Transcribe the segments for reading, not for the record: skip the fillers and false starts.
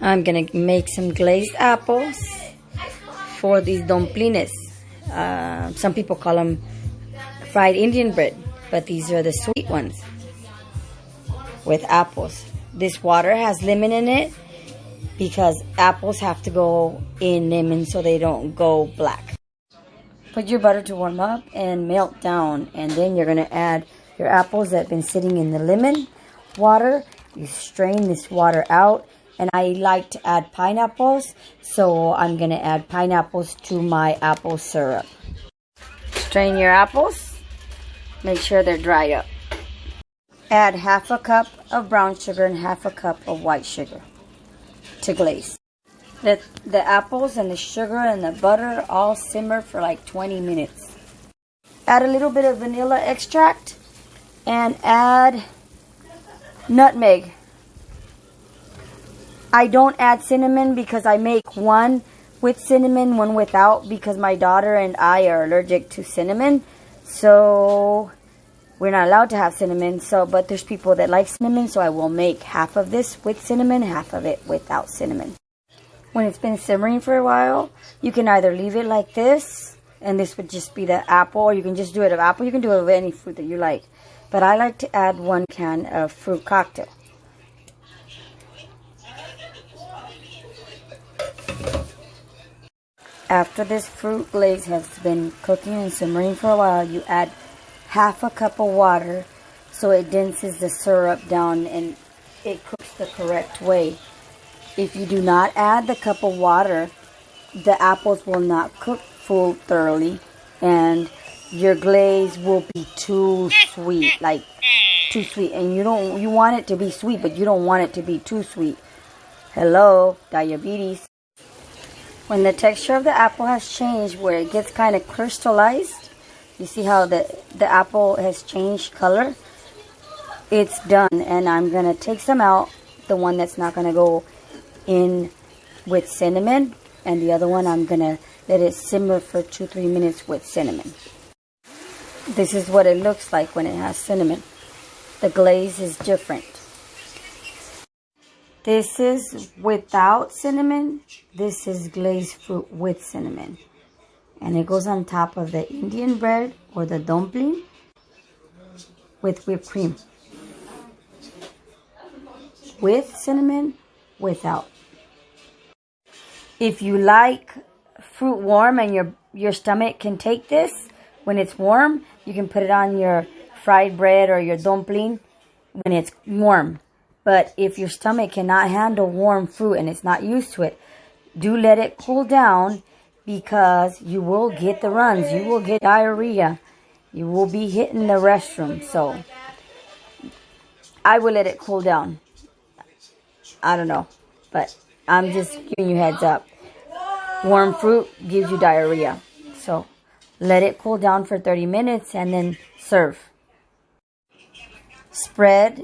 I'm gonna make some glazed apples for these dompines. Some people call them fried Indian bread, but these are the sweet ones with apples. This water has lemon in it because apples have to go in lemon so they don't go black. Put your butter to warm up and melt down, and then you're gonna add your apples that have been sitting in the lemon water. You strain this water out, and I like to add pineapples, so I'm gonna add pineapples to my apple syrup. Strain your apples, make sure they're dried up. Add half a cup of brown sugar and half a cup of white sugar to glaze. Let the apples and the sugar and the butter all simmer for like 20 minutes. Add a little bit of vanilla extract and add nutmeg. I don't add cinnamon because I make one with cinnamon, one without, because my daughter and I are allergic to cinnamon. So we're not allowed to have cinnamon. But there's people that like cinnamon, so I will make half of this with cinnamon, half of it without cinnamon. When it's been simmering for a while, you can either leave it like this, and this would just be the apple, or you can just do it of apple. You can do it with any fruit that you like. But I like to add 1 can of fruit cocktail. After this fruit glaze has been cooking and simmering for a while, you add half a cup of water so it denses the syrup down and it cooks the correct way. If you do not add the cup of water, the apples will not cook full thoroughly, and your glaze will be too sweet, like too sweet. And you want it to be sweet, but you don't want it to be too sweet. Hello, diabetes. When the texture of the apple has changed, where it gets kind of crystallized, you see how the apple has changed color? It's done, and I'm gonna take some out, the one that's not gonna go in with cinnamon, and the other one I'm gonna let it simmer for 2-3 minutes with cinnamon. This is what it looks like when it has cinnamon. The glaze is different. This is without cinnamon. This is glazed fruit with cinnamon, and it goes on top of the Indian bread or the dumpling with whipped cream, with cinnamon, without. If you like fruit warm and your stomach can take this, when it's warm, you can put it on your fried bread or your dumpling when it's warm. But if your stomach cannot handle warm fruit and it's not used to it, do let it cool down, because you will get the runs. You will get diarrhea. You will be hitting the restroom. So I will let it cool down. I don't know, but I'm just giving you heads up. Warm fruit gives you diarrhea. So let it cool down for 30 minutes and then serve. Spread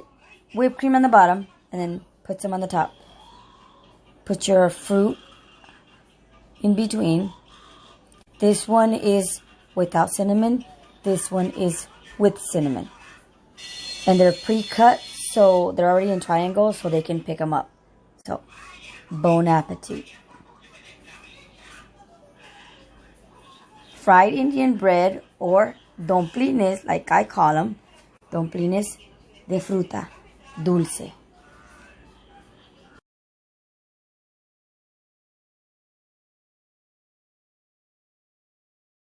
whipped cream on the bottom and then put some on the top. Put your fruit in between. This one is without cinnamon. This one is with cinnamon. And they're pre-cut, so they're already in triangles, so they can pick them up. So, bon appetit. Fried Indian bread, or dumplings, like I call them, dumplings de fruta dulce.